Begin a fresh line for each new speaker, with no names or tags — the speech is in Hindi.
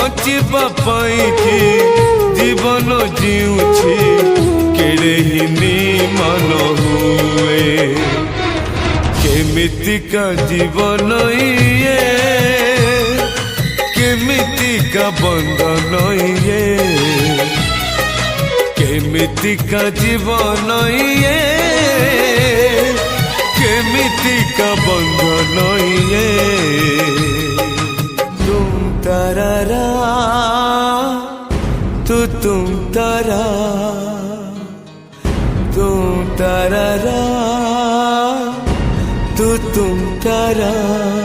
बचिबा पाइकी जीवन जीउछि केड़े हिनी मन हुए केमितिका जीवन ये केमितिका बंधन ये केमितिका जीवन ये केमितिका बंधन ये तुम तारा तुम तारा तुम तारा तुम तारा।